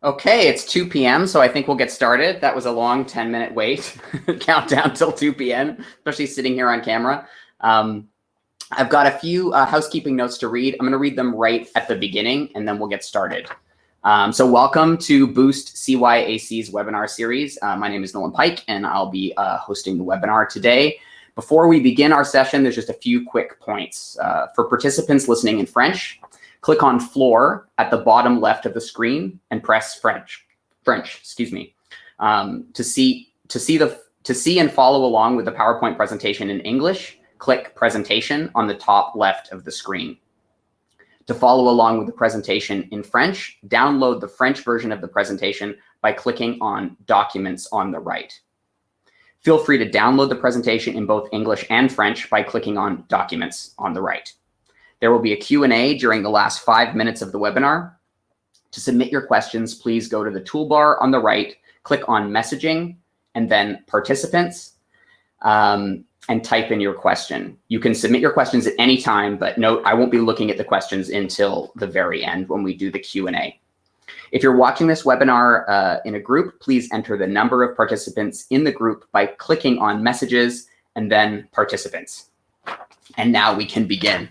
Okay, it's 2 p.m., so I think we'll get started. That was a long 10-minute wait, countdown till 2 p.m., especially sitting here on camera. I've got a few housekeeping notes to read. I'm going to read them right at the beginning, and then we'll get started. So welcome to Boost CYAC's webinar series. My name is Nolan Pike, and I'll be hosting the webinar today. Before we begin our session, there's just a few quick points. For participants listening in French, click on floor at the bottom left of the screen and press French, excuse me. To see and follow along with the PowerPoint presentation in English, click presentation on the top left of the screen. To follow along with the presentation in French, download the French version of the presentation by clicking on documents on the right. Feel free to download the presentation in both English and French by clicking on documents on the right. There will be a Q&A during the last 5 minutes of the webinar. To submit your questions, please go to the toolbar on the right, click on messaging, and then participants, and type in your question. You can submit your questions at any time, but note, I won't be looking at the questions until the very end when we do the Q&A. If you're watching this webinar in a group, please enter the number of participants in the group by clicking on messages and then participants. And now we can begin.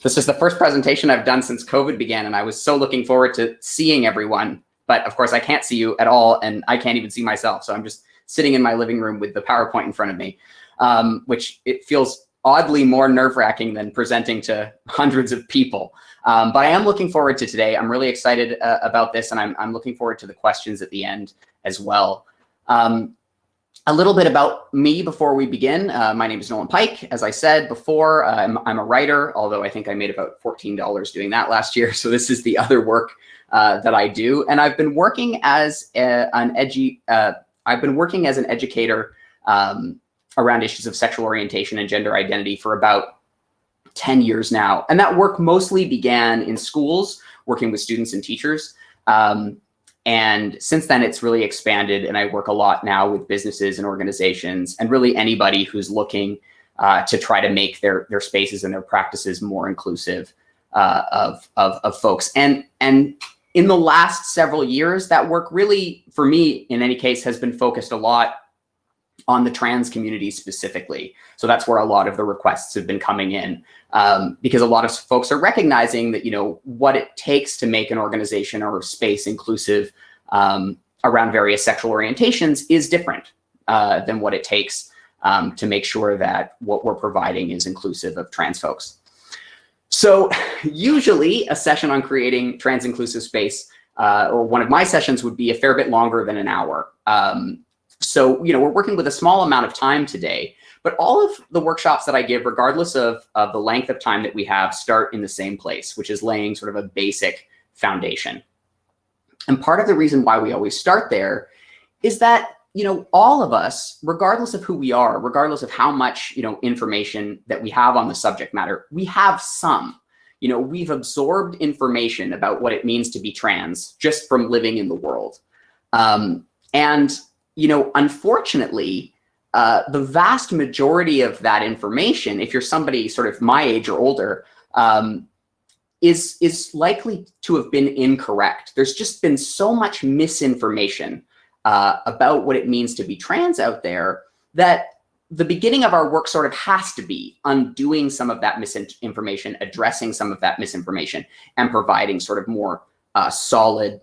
This is the first presentation I've done since COVID began, and I was so looking forward to seeing everyone. But of course, I can't see you at all, and I can't even see myself. So I'm just sitting in my living room with the PowerPoint in front of me, which it feels oddly more nerve-wracking than presenting to hundreds of people. But I am looking forward to today. I'm really excited about this, and I'm looking forward to the questions at the end as well. A little bit about me before we begin. My name is Nolan Pike. As I said before, I'm a writer, although I think I made about $14 doing that last year. So this is the other work that I do. And I've been working as an educator around issues of sexual orientation and gender identity for about 10 years now. And that work mostly began in schools, working with students and teachers. And since then, it's really expanded, and I work a lot now with businesses and organizations and really anybody who's looking to try to make their spaces and their practices more inclusive of folks. And in the last several years, that work really, for me, in any case, has been focused a lot on the trans community specifically. So that's where a lot of the requests have been coming in, because a lot of folks are recognizing that, you know, what it takes to make an organization or space inclusive around various sexual orientations is different than what it takes to make sure that what we're providing is inclusive of trans folks. So usually a session on creating trans inclusive space, or one of my sessions, would be a fair bit longer than an hour. So, you know, we're working with a small amount of time today, but all of the workshops that I give, regardless of the length of time that we have, start in the same place, which is laying sort of a basic foundation. And part of the reason why we always start there is that, you know, all of us, regardless of who we are, regardless of how much, you know, information that we have on the subject matter, we have some. You know, we've absorbed information about what it means to be trans just from living in the world. And you know, unfortunately, the vast majority of that information, if you're somebody sort of my age or older, is likely to have been incorrect. There's just been so much misinformation about what it means to be trans out there that the beginning of our work sort of has to be undoing some of that misinformation, addressing some of that misinformation, and providing sort of more a solid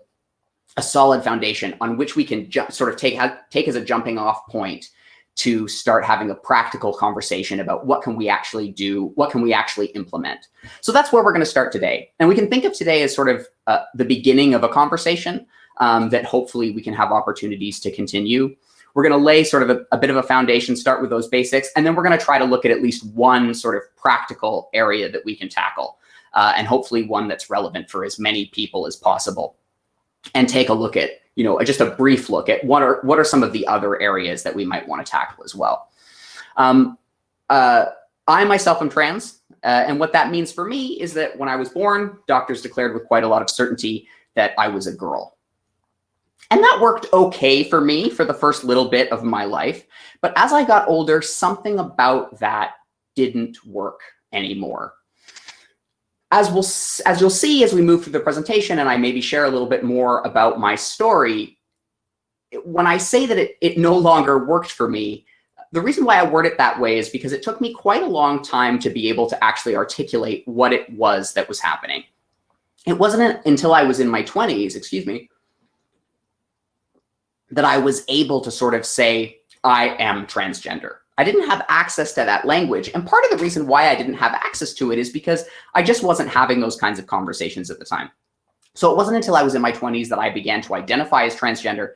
foundation on which we can sort of take as a jumping off point to start having a practical conversation about what can we actually do, what can we actually implement. So that's where we're going to start today. And we can think of today as sort of the beginning of a conversation that hopefully we can have opportunities to continue. We're going to lay sort of a bit of a foundation, start with those basics, and then we're going to try to look at least one sort of practical area that we can tackle, and hopefully one that's relevant for as many people as possible. And take a look at, you know, just a brief look at what are some of the other areas that we might want to tackle as well. I myself am trans, and what that means for me is that when I was born, doctors declared with quite a lot of certainty that I was a girl. And that worked okay for me for the first little bit of my life. But as I got older, something about that didn't work anymore. as you'll see as we move through the presentation, and I maybe share a little bit more about my story, when I say that it no longer worked for me, the reason why I word it that way is because it took me quite a long time to be able to actually articulate what it was that was happening. It wasn't until I was in my 20s, excuse me, that I was able to sort of say, I am transgender. I didn't have access to that language. And part of the reason why I didn't have access to it is because I just wasn't having those kinds of conversations at the time. So it wasn't until I was in my 20s that I began to identify as transgender.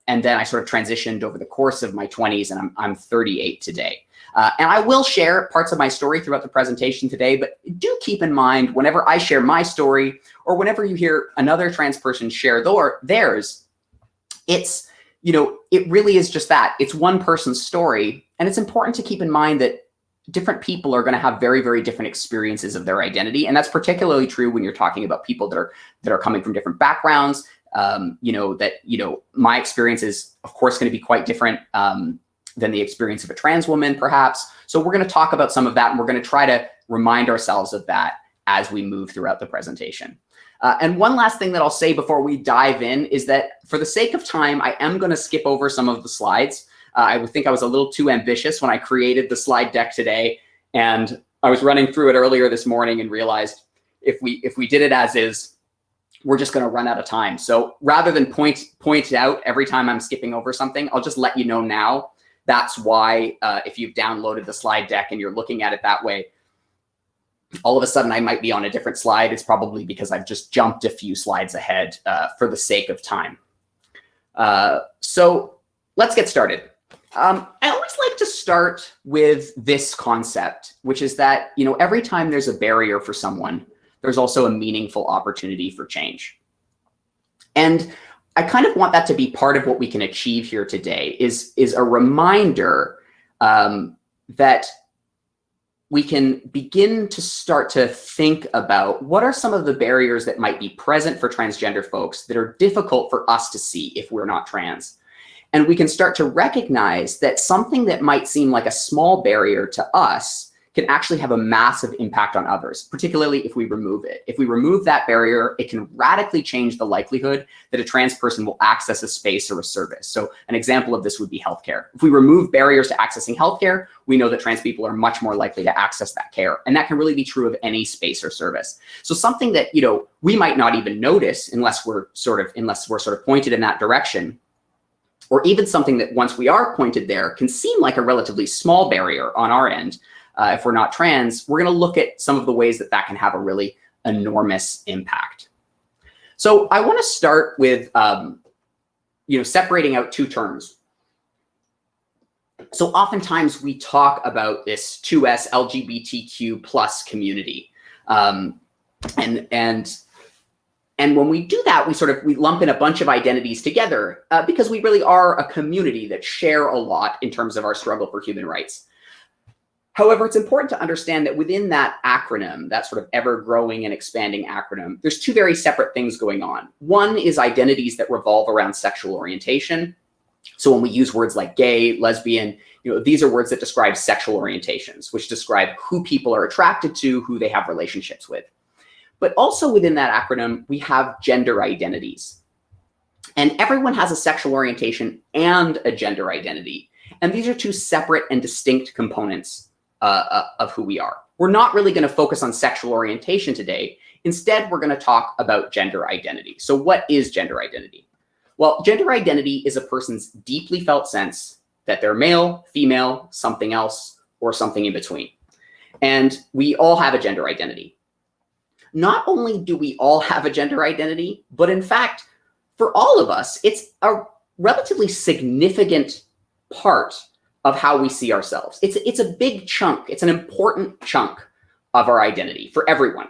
And then I sort of transitioned over the course of my 20s, and I'm 38 today. And I will share parts of my story throughout the presentation today, but do keep in mind whenever I share my story or whenever you hear another trans person share theirs, it's, you know, it really is just that. It's one person's story. And it's important to keep in mind that different people are going to have very, very different experiences of their identity. And that's particularly true when you're talking about people that are coming from different backgrounds. My experience is, of course, going to be quite different than the experience of a trans woman, perhaps. So we're going to talk about some of that, and we're going to try to remind ourselves of that as we move throughout the presentation. And one last thing that I'll say before we dive in is that for the sake of time, I am going to skip over some of the slides. I would think I was a little too ambitious when I created the slide deck today. And I was running through it earlier this morning and realized if we did it as is, we're just going to run out of time. So rather than point it out every time I'm skipping over something, I'll just let you know now. That's why if you've downloaded the slide deck and you're looking at it that way, all of a sudden I might be on a different slide. It's probably because I've just jumped a few slides ahead for the sake of time. So let's get started. I always like to start with this concept, which is that, you know, every time there's a barrier for someone, there's also a meaningful opportunity for change. And I kind of want that to be part of what we can achieve here today is a reminder that we can begin to start to think about what are some of the barriers that might be present for transgender folks that are difficult for us to see if we're not trans. And we can start to recognize that something that might seem like a small barrier to us can actually have a massive impact on others, particularly if we remove it. If we remove that barrier, it can radically change the likelihood that a trans person will access a space or a service. So an example of this would be healthcare. If we remove barriers to accessing healthcare, we know that trans people are much more likely to access that care. And that can really be true of any space or service. So something that, you know, we might not even notice unless we're sort of pointed in that direction, or even something that once we are pointed there can seem like a relatively small barrier on our end. If we're not trans, we're going to look at some of the ways that that can have a really enormous impact. So I want to start with, separating out two terms. So oftentimes we talk about this 2S LGBTQ plus community. And when we do that, we lump in a bunch of identities together because we really are a community that share a lot in terms of our struggle for human rights. However, it's important to understand that within that acronym, that sort of ever-growing and expanding acronym, there's two very separate things going on. One is identities that revolve around sexual orientation. So when we use words like gay, lesbian, these are words that describe sexual orientations, which describe who people are attracted to, who they have relationships with. But also within that acronym, we have gender identities. And everyone has a sexual orientation and a gender identity. And these are two separate and distinct components of who we are. We're not really going to focus on sexual orientation today. Instead, we're going to talk about gender identity. So what is gender identity? Well, gender identity is a person's deeply felt sense that they're male, female, something else, or something in between. And we all have a gender identity. Not only do we all have a gender identity, but in fact, for all of us, it's a relatively significant part of how we see ourselves. It's a big chunk. It's an important chunk of our identity for everyone.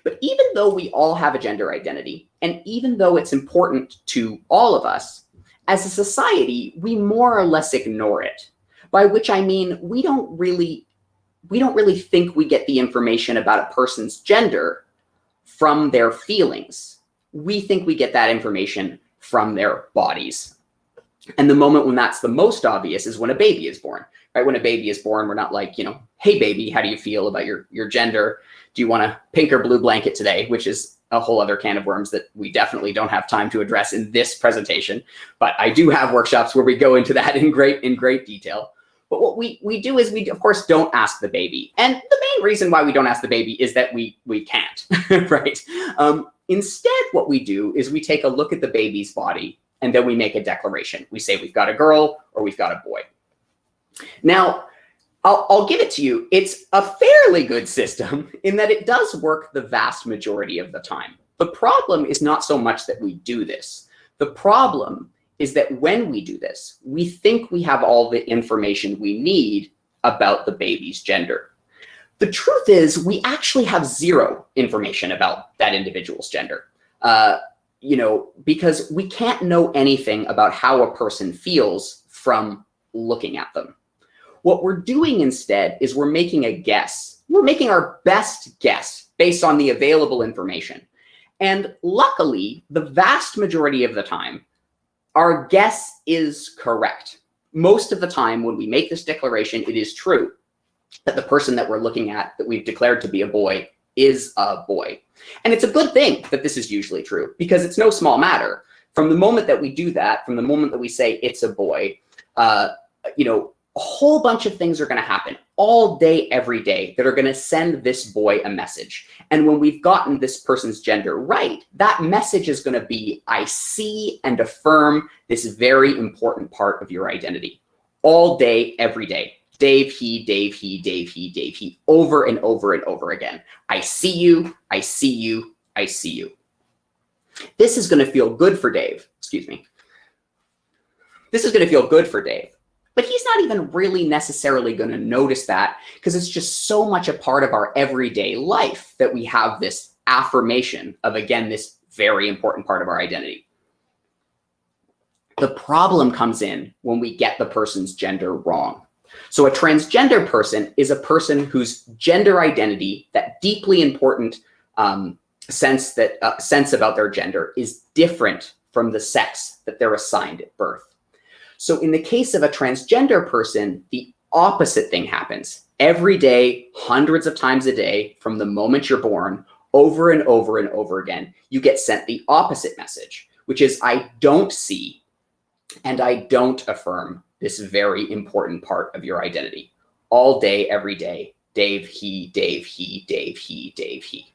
But even though we all have a gender identity, and even though it's important to all of us, as a society, we more or less ignore it. By which I mean, we don't really think we get the information about a person's gender from their feelings. We think we get that information from their bodies. And the moment when that's the most obvious is when a baby is born. right? When a baby is born, we're not like, hey baby, how do you feel about your gender? Do you want a pink or blue blanket today? Which is a whole other can of worms that we definitely don't have time to address in this presentation. But I do have workshops where we go into that in great detail. But what we do is we, of course, don't ask the baby. And the main reason why we don't ask the baby is that we can't, right? Instead, what we do is we take a look at the baby's body and then we make a declaration. We say we've got a girl or we've got a boy. Now, I'll give it to you. It's a fairly good system in that it does work the vast majority of the time. The problem is not so much that we do this. The problem is that when we do this, we think we have all the information we need about the baby's gender. The truth is we actually have zero information about that individual's gender, because we can't know anything about how a person feels from looking at them. What we're doing instead is we're making a guess. We're making our best guess based on the available information. And luckily, the vast majority of the time, our guess is correct. Most of the time when we make this declaration, it is true that the person that we're looking at, that we've declared to be a boy, is a boy. And it's a good thing that this is usually true because it's no small matter. From the moment that we do that, from the moment that we say it's a boy, a whole bunch of things are going to happen all day, every day that are going to send this boy a message. And when we've gotten this person's gender right, that message is going to be, I see and affirm this very important part of your identity. All day, every day. Dave, he, Dave, he, Dave, he, Dave, he, over and over and over again. I see you, I see you, I see you. This is going to feel good for Dave. Excuse me. This is going to feel good for Dave. But he's not even really necessarily going to notice that because it's just so much a part of our everyday life that we have this affirmation of, again, this very important part of our identity. The problem comes in when we get the person's gender wrong. So a transgender person is a person whose gender identity, that deeply important sense about their gender, is different from the sex that they're assigned at birth. So in the case of a transgender person, the opposite thing happens. Every day, hundreds of times a day, from the moment you're born, over and over and over again, you get sent the opposite message, which is I don't see and I don't affirm this very important part of your identity. All day, every day, Dave, he, Dave, he, Dave, he, Dave, he.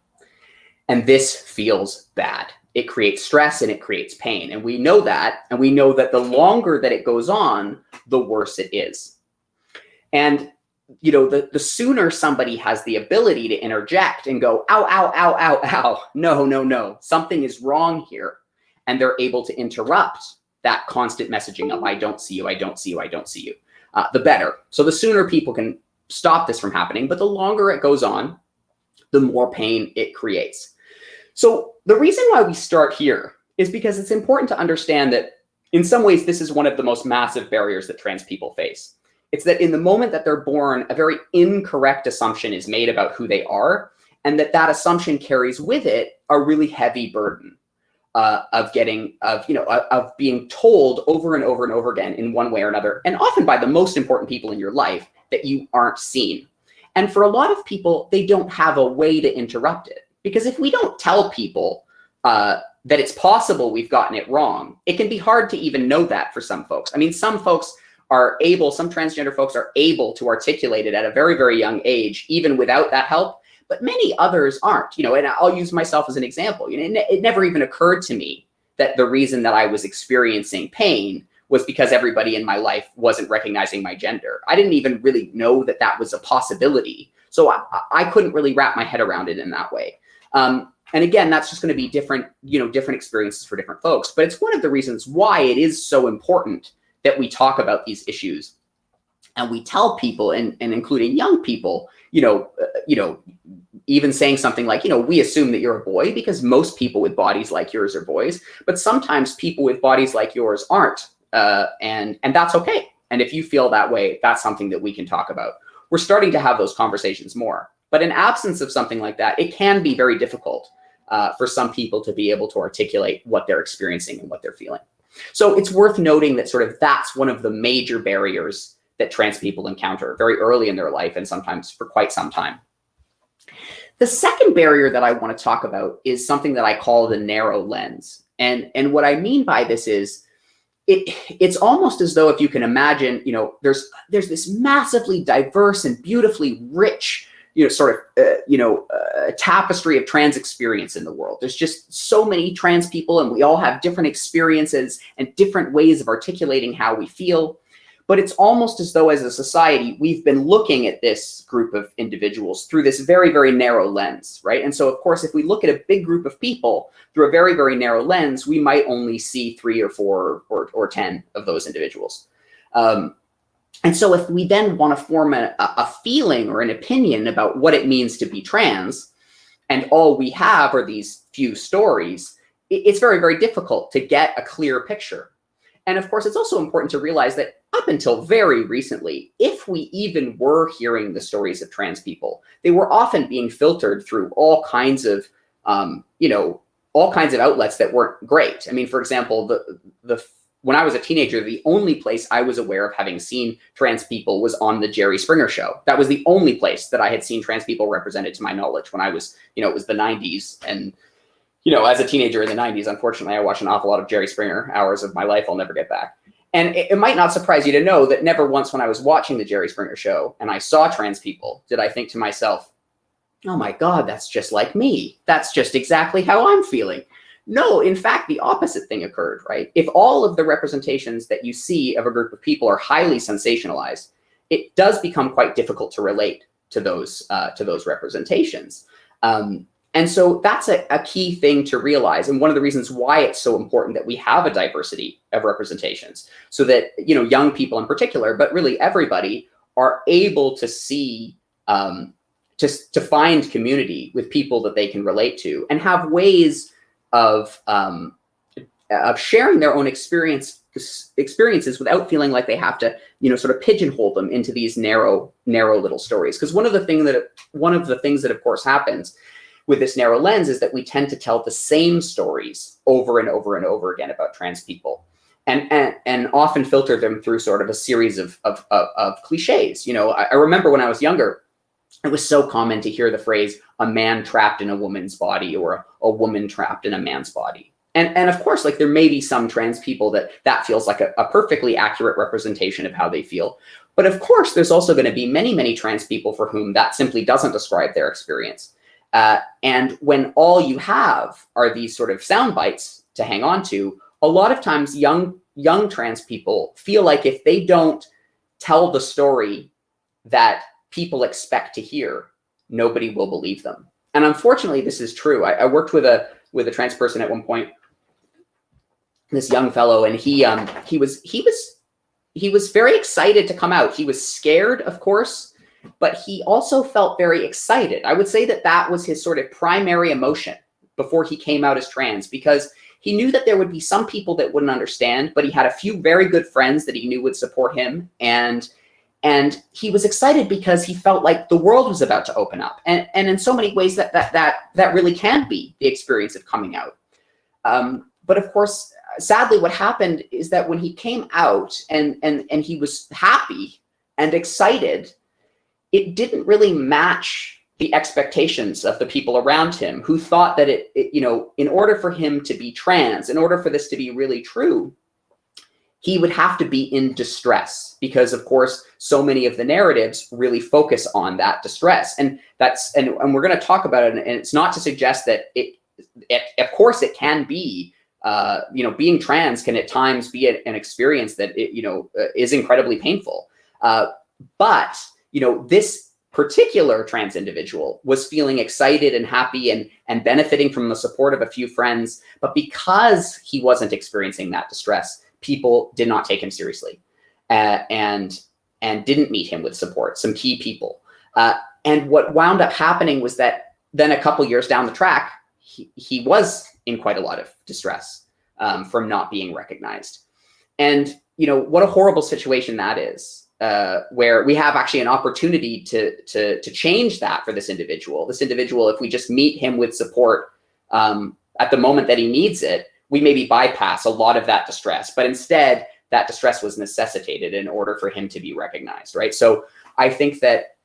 And this feels bad. It creates stress and it creates pain. And we know that. And we know that the longer that it goes on, the worse it is. And, the sooner somebody has the ability to interject and go, ow, ow, ow, ow, ow, no, no, no, something is wrong here. And they're able to interrupt that constant messaging of I don't see you, I don't see you, I don't see you, the better. So the sooner people can stop this from happening, but the longer it goes on, the more pain it creates. So the reason why we start here is because it's important to understand that in some ways, this is one of the most massive barriers that trans people face. It's that in the moment that they're born, a very incorrect assumption is made about who they are, and that assumption carries with it a really heavy burden of being told over and over and over again in one way or another, and often by the most important people in your life, that you aren't seen. And for a lot of people, they don't have a way to interrupt it. Because if we don't tell people that it's possible we've gotten it wrong, it can be hard to even know that for some folks. I mean, some transgender folks are able to articulate it at a very, very young age, even without that help, but many others aren't, and I'll use myself as an example. It never even occurred to me that the reason that I was experiencing pain was because everybody in my life wasn't recognizing my gender. I didn't even really know that that was a possibility. So I couldn't really wrap my head around it in that way. And again, that's just going to be different experiences for different folks. But it's one of the reasons why it is so important that we talk about these issues and we tell people, and including young people, even saying something like, we assume that you're a boy because most people with bodies like yours are boys, but sometimes people with bodies like yours aren't, and that's okay. And if you feel that way, that's something that we can talk about. We're starting to have those conversations more. But in absence of something like that, it can be very difficult for some people to be able to articulate what they're experiencing and what they're feeling. So it's worth noting that that's one of the major barriers that trans people encounter very early in their life and sometimes for quite some time. The second barrier that I want to talk about is something that I call the narrow lens. And what I mean by this is it's almost as though, if you can imagine, there's this massively diverse and beautifully rich, tapestry of trans experience in the world. There's just so many trans people, and we all have different experiences and different ways of articulating how we feel. But it's almost as though, as a society, we've been looking at this group of individuals through this very, very narrow lens, right? And so, of course, if we look at a big group of people through a very, very narrow lens, we might only see 3 or 4 or 10 of those individuals. And so if we then want to form a feeling or an opinion about what it means to be trans, and all we have are these few stories, it's very, very difficult to get a clear picture. And of course, it's also important to realize that up until very recently, if we even were hearing the stories of trans people, they were often being filtered through all kinds of, all kinds of outlets that weren't great. I mean, for example, when I was a teenager, the only place I was aware of having seen trans people was on the Jerry Springer Show. That was the only place that I had seen trans people represented to my knowledge when I was, it was the 90s. And as a teenager in the 90s, unfortunately, I watched an awful lot of Jerry Springer, hours of my life I'll never get back. And it might not surprise you to know that never once when I was watching the Jerry Springer Show and I saw trans people did I think to myself, oh my God, that's just like me. That's just exactly how I'm feeling. No, in fact, the opposite thing occurred, right? If all of the representations that you see of a group of people are highly sensationalized, it does become quite difficult to relate to those representations. And so that's a key thing to realize. And one of the reasons why it's so important that we have a diversity of representations, so that, young people in particular, but really everybody, are able to see, to find community with people that they can relate to and have ways of sharing their own experiences without feeling like they have to, sort of pigeonhole them into these narrow little stories. Because one of the things that of course happens with this narrow lens is that we tend to tell the same stories over and over and over again about trans people, and often filter them through sort of a series of cliches. I remember when I was younger, it was so common to hear the phrase "a man trapped in a woman's body" or "a woman trapped in a man's body." And of course, like, there may be some trans people that feels like a perfectly accurate representation of how they feel. But of course, there's also going to be many, many trans people for whom that simply doesn't describe their experience. And when all you have are these sort of sound bites to hang on to, a lot of times young trans people feel like if they don't tell the story that people expect to hear, nobody will believe them. And unfortunately, this is true. I worked with a trans person at one point, this young fellow, and he was very excited to come out. He was scared, of course, but he also felt very excited. I would say that was his sort of primary emotion before he came out as trans, because he knew that there would be some people that wouldn't understand, but he had a few very good friends that he knew would support him. And he was excited because he felt like the world was about to open up. And in so many ways that really can be the experience of coming out. But of course, sadly, what happened is that when he came out and he was happy and excited, it didn't really match the expectations of the people around him, who thought that in order for him to be trans, in order for this to be really true, he would have to be in distress, because of course, so many of the narratives really focus on that distress. And we're going to talk about it. And it's not to suggest that of course it can be, being trans can at times be an experience that is incredibly painful. But this particular trans individual was feeling excited and happy and benefiting from the support of a few friends. But because he wasn't experiencing that distress, people did not take him seriously, and didn't meet him with support, some key people. And what wound up happening was that then a couple years down the track, he was in quite a lot of distress from not being recognized. And what a horrible situation that is, where we have actually an opportunity to change that for this individual. This individual, if we just meet him with support at the moment that he needs it, we maybe bypass a lot of that distress. But instead, that distress was necessitated in order for him to be recognized, right? So I think that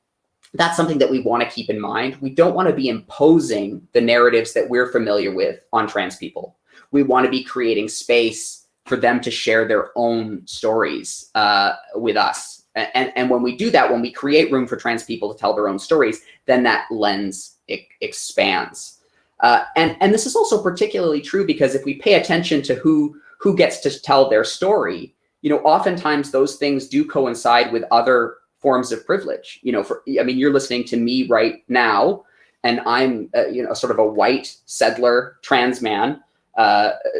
that's something that we want to keep in mind. We don't want to be imposing the narratives that we're familiar with on trans people. We want to be creating space for them to share their own stories with us. And when we do that, when we create room for trans people to tell their own stories, then that lens expands. And this is also particularly true because if we pay attention to who gets to tell their story, oftentimes those things do coincide with other forms of privilege. You're listening to me right now, and I'm, sort of a white settler trans man.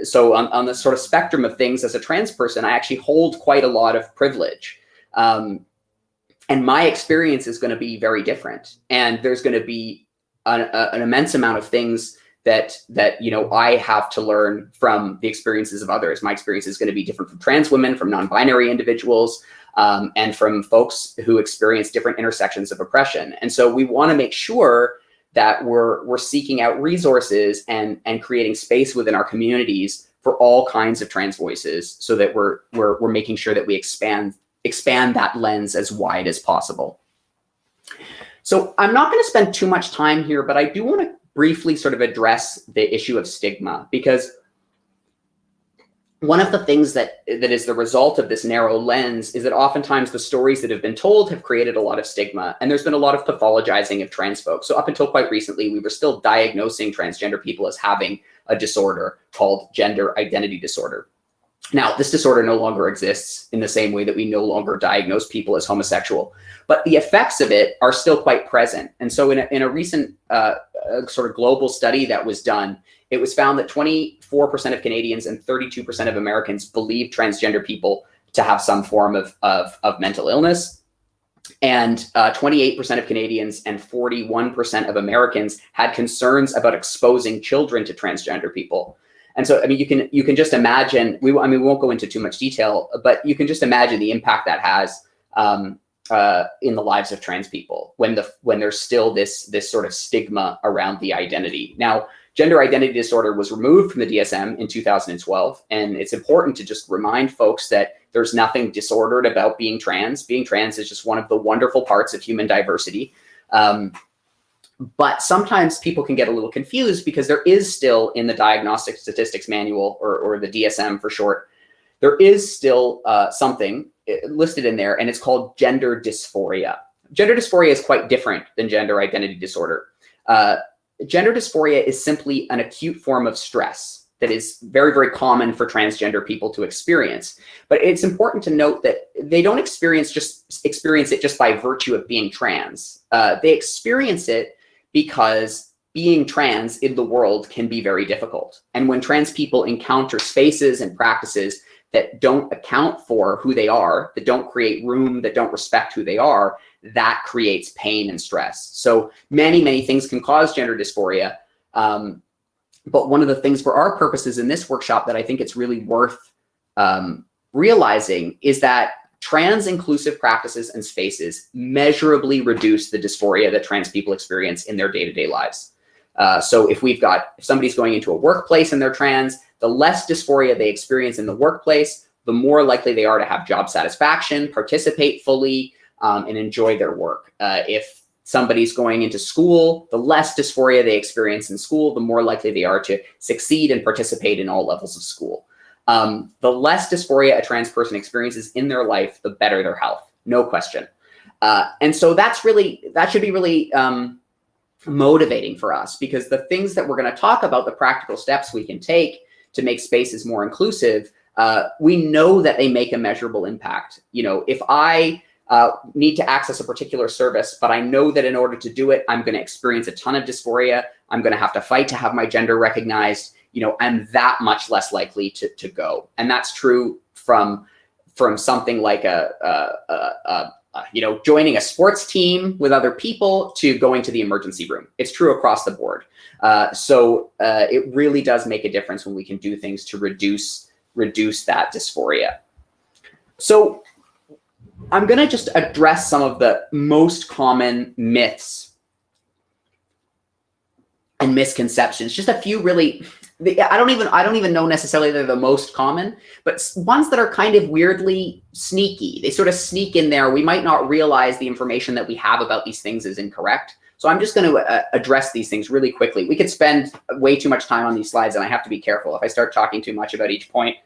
So on the sort of spectrum of things, as a trans person, I actually hold quite a lot of privilege. And my experience is going to be very different. And there's going to be an immense amount of things that I have to learn from the experiences of others. My experience is going to be different from trans women, from non-binary individuals, and from folks who experience different intersections of oppression. And so we want to make sure that we're seeking out resources and creating space within our communities for all kinds of trans voices, so that we're making sure that we expand that lens as wide as possible. So I'm not going to spend too much time here, but I do want to briefly sort of address the issue of stigma, because one of the things that is the result of this narrow lens is that oftentimes the stories that have been told have created a lot of stigma, and there's been a lot of pathologizing of trans folks. So up until quite recently, we were still diagnosing transgender people as having a disorder called gender identity disorder. Now, this disorder no longer exists in the same way that we no longer diagnose people as homosexual, but the effects of it are still quite present. And so in a recent sort of global study that was done, it was found that 24% of Canadians and 32% of Americans believe transgender people to have some form of mental illness. And 28% of Canadians and 41% of Americans had concerns about exposing children to transgender people. And so, you can just imagine, we won't go into too much detail, but you can just imagine the impact that has in the lives of trans people when there's still this sort of stigma around the identity. Now, gender identity disorder was removed from the DSM in 2012, and it's important to just remind folks that there's nothing disordered about being trans. Being trans is just one of the wonderful parts of human diversity. But sometimes people can get a little confused because there is still in the Diagnostic Statistics Manual, or the DSM for short, there is still something listed in there, and it's called gender dysphoria. Gender dysphoria is quite different than gender identity disorder. Gender dysphoria is simply an acute form of stress that is very, very common for transgender people to experience. But it's important to note that they don't experience it just by virtue of being trans. They experience it because being trans in the world can be very difficult. And when trans people encounter spaces and practices that don't account for who they are, that don't create room, that don't respect who they are, that creates pain and stress. So many, many things can cause gender dysphoria. But one of the things for our purposes in this workshop that I think it's really worth realizing is that trans inclusive practices and spaces measurably reduce the dysphoria that trans people experience in their day-to-day lives. So if somebody's going into a workplace and they're trans, the less dysphoria they experience in the workplace, the more likely they are to have job satisfaction, participate fully, and enjoy their work. If somebody's going into school, the less dysphoria they experience in school, the more likely they are to succeed and participate in all levels of school. The less dysphoria a trans person experiences in their life, the better their health, no question. And so that should be really motivating for us, because the things that we're going to talk about, the practical steps we can take to make spaces more inclusive, we know that they make a measurable impact. If I need to access a particular service, but I know that in order to do it, I'm going to experience a ton of dysphoria, I'm going to have to fight to have my gender recognized, I'm that much less likely to go. And that's true from something like joining a sports team with other people to going to the emergency room. It's true across the board. So it really does make a difference when we can do things to reduce that dysphoria. So I'm going to just address some of the most common myths and misconceptions, just a few really I don't even know necessarily they're the most common, but ones that are kind of weirdly sneaky. They sort of sneak in there. We might not realize the information that we have about these things is incorrect. So I'm just going to address these things really quickly. We could spend way too much time on these slides, and I have to be careful. If I start talking too much about each point,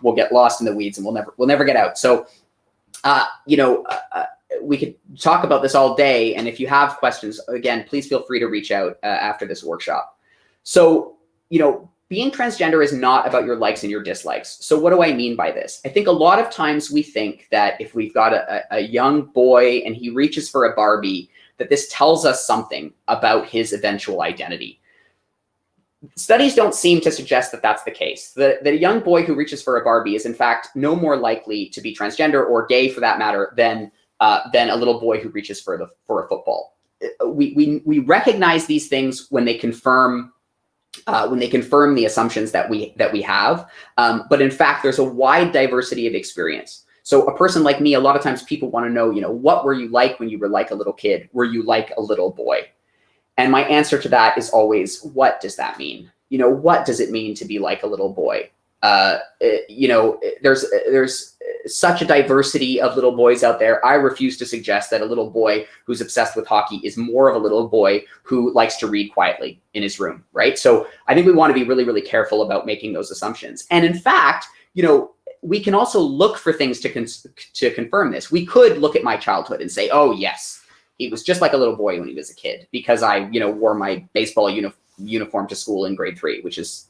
we'll get lost in the weeds and we'll never get out. So, we could talk about this all day. And if you have questions, again, please feel free to reach out after this workshop. So, being transgender is not about your likes and your dislikes. So what do I mean by this? I think a lot of times we think that if we've got a young boy and he reaches for a Barbie, that this tells us something about his eventual identity. Studies don't seem to suggest that that's the case. That a young boy who reaches for a Barbie is in fact no more likely to be transgender or gay for that matter than a little boy who reaches for a football. We recognize these things when they confirm the assumptions that we have, but in fact, there's a wide diversity of experience. So a person like me, a lot of times people want to know, what were you like when you were like a little kid? Were you like a little boy? And my answer to that is always, what does that mean? What does it mean to be like a little boy? There's such a diversity of little boys out there. I refuse to suggest that a little boy who's obsessed with hockey is more of a little boy who likes to read quietly in his room, right? So I think we want to be really, really careful about making those assumptions. And in fact, we can also look for things to confirm this. We could look at my childhood and say, oh yes, he was just like a little boy when he was a kid because I, wore my baseball uniform to school in grade 3, which is,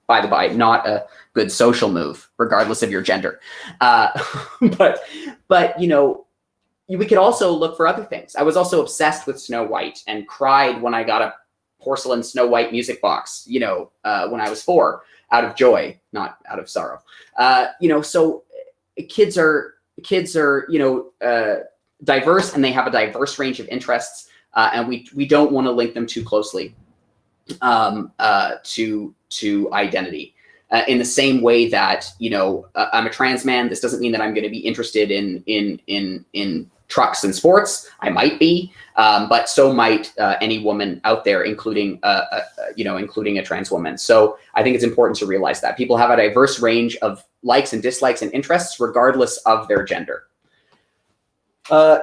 by the by, not a good social move, regardless of your gender. But we could also look for other things. I was also obsessed with Snow White and cried when I got a porcelain Snow White music box, when I was 4, out of joy, not out of sorrow. So kids are diverse, and they have a diverse range of interests, and we don't want to link them too closely to identity. In the same way that I'm a trans man, this doesn't mean that I'm going to be interested in trucks and sports. I might be, but so might any woman out there, including a trans woman. So I think it's important to realize that people have a diverse range of likes and dislikes and interests, regardless of their gender.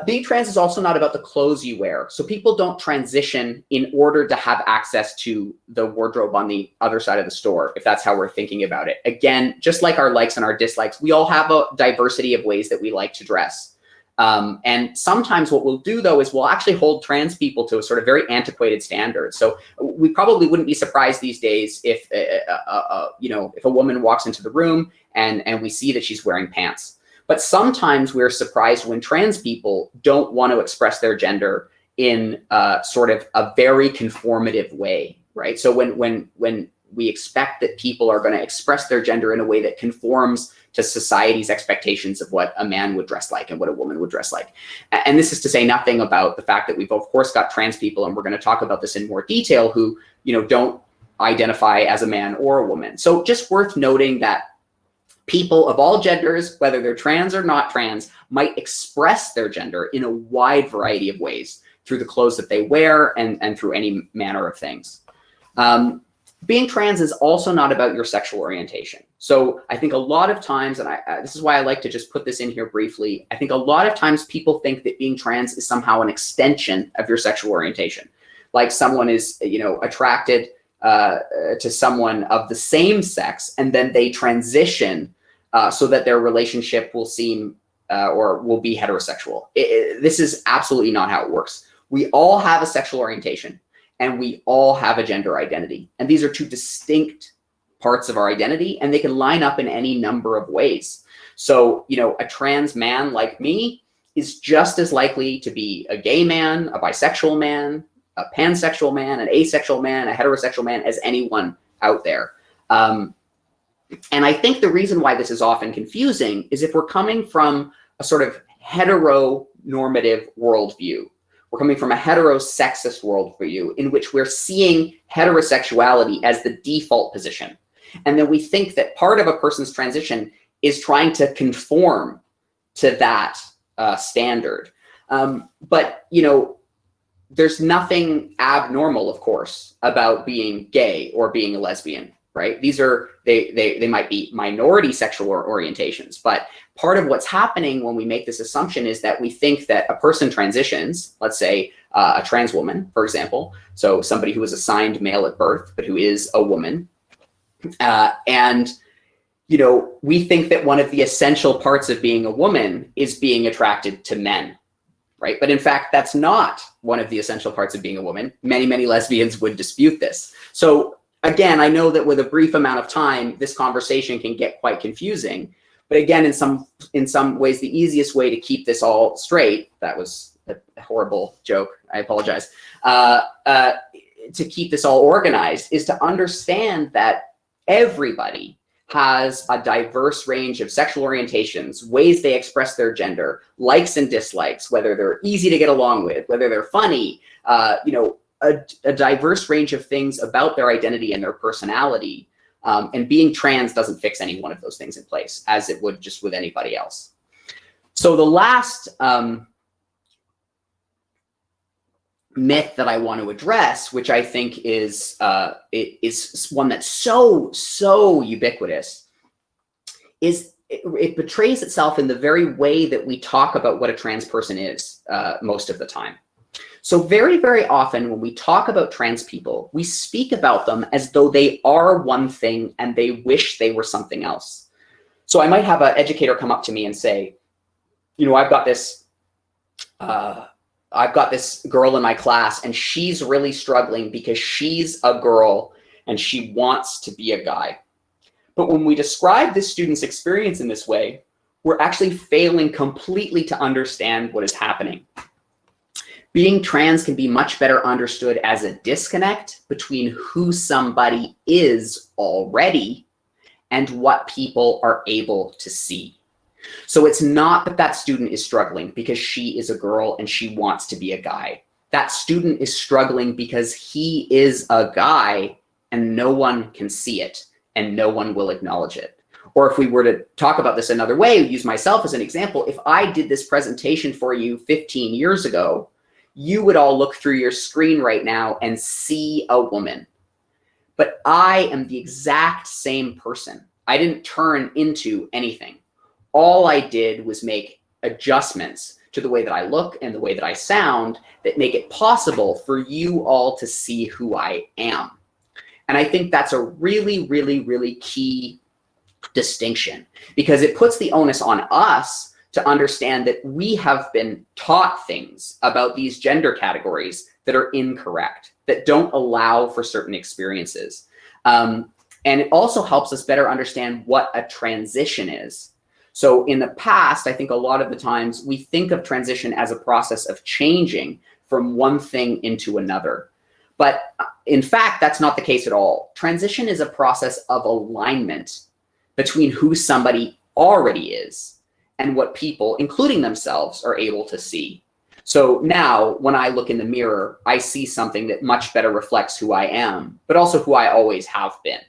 Being trans is also not about the clothes you wear. So people don't transition in order to have access to the wardrobe on the other side of the store, if that's how we're thinking about it. Again, just like our likes and our dislikes, we all have a diversity of ways that we like to dress. And sometimes what we'll do, though, is we'll actually hold trans people to a sort of very antiquated standard. So we probably wouldn't be surprised these days if, if a woman walks into the room and we see that she's wearing pants. But sometimes we're surprised when trans people don't want to express their gender in sort of a very conformative way, right? So when we expect that people are going to express their gender in a way that conforms to society's expectations of what a man would dress like and what a woman would dress like. And this is to say nothing about the fact that we've of course got trans people, and we're going to talk about this in more detail, who don't identify as a man or a woman. So just worth noting that people of all genders, whether they're trans or not trans, might express their gender in a wide variety of ways through the clothes that they wear and through any manner of things. Being trans is also not about your sexual orientation. So I think a lot of times, and this is why I like to just put this in here briefly, I think a lot of times people think that being trans is somehow an extension of your sexual orientation. Like someone is, attracted to someone of the same sex, and then they transition so that their relationship will seem or will be heterosexual. This is absolutely not how it works. We all have a sexual orientation, and we all have a gender identity. And these are two distinct parts of our identity, and they can line up in any number of ways. So, a trans man like me is just as likely to be a gay man, a bisexual man, a pansexual man, an asexual man, a heterosexual man as anyone out there. And I think the reason why this is often confusing is if we're coming from a sort of heteronormative worldview. We're coming from a heterosexist worldview in which we're seeing heterosexuality as the default position. And then we think that part of a person's transition is trying to conform to that standard. But, there's nothing abnormal, of course, about being gay or being a lesbian. right? These are, they might be minority sexual orientations, but part of what's happening when we make this assumption is that we think that a person transitions, let's say a trans woman, for example, so somebody who was assigned male at birth, but who is a woman, and we think that one of the essential parts of being a woman is being attracted to men, right? But in fact, that's not one of the essential parts of being a woman. Many, many lesbians would dispute this. So again, I know that with a brief amount of time, this conversation can get quite confusing. But again, in some ways, the easiest way to keep this all straight, that was a horrible joke, I apologize, to keep this all organized is to understand that everybody has a diverse range of sexual orientations, ways they express their gender, likes and dislikes, whether they're easy to get along with, whether they're funny, a diverse range of things about their identity and their personality. And being trans doesn't fix any one of those things in place, as it would just with anybody else. So the last myth that I want to address, which I think is one that's so ubiquitous, is it betrays itself in the very way that we talk about what a trans person is most of the time. So very, very often when we talk about trans people, we speak about them as though they are one thing and they wish they were something else. So I might have an educator come up to me and say, I've got this girl in my class and she's really struggling because she's a girl and she wants to be a guy. But when we describe this student's experience in this way, we're actually failing completely to understand what is happening. Being trans can be much better understood as a disconnect between who somebody is already and what people are able to see. So it's not that that student is struggling because she is a girl and she wants to be a guy. That student is struggling because he is a guy and no one can see it and no one will acknowledge it. Or if we were to talk about this another way, use myself as an example, if I did this presentation for you 15 years ago, you would all look through your screen right now and see a woman. But I am the exact same person. I didn't turn into anything. All I did was make adjustments to the way that I look and the way that I sound that make it possible for you all to see who I am. And I think that's a really, really, really key distinction because it puts the onus on us to understand that we have been taught things about these gender categories that are incorrect, that don't allow for certain experiences. And it also helps us better understand what a transition is. So in the past, I think a lot of the times we think of transition as a process of changing from one thing into another. But in fact, that's not the case at all. Transition is a process of alignment between who somebody already is and what people, including themselves, are able to see. So now when I look in the mirror, I see something that much better reflects who I am, but also who I always have been.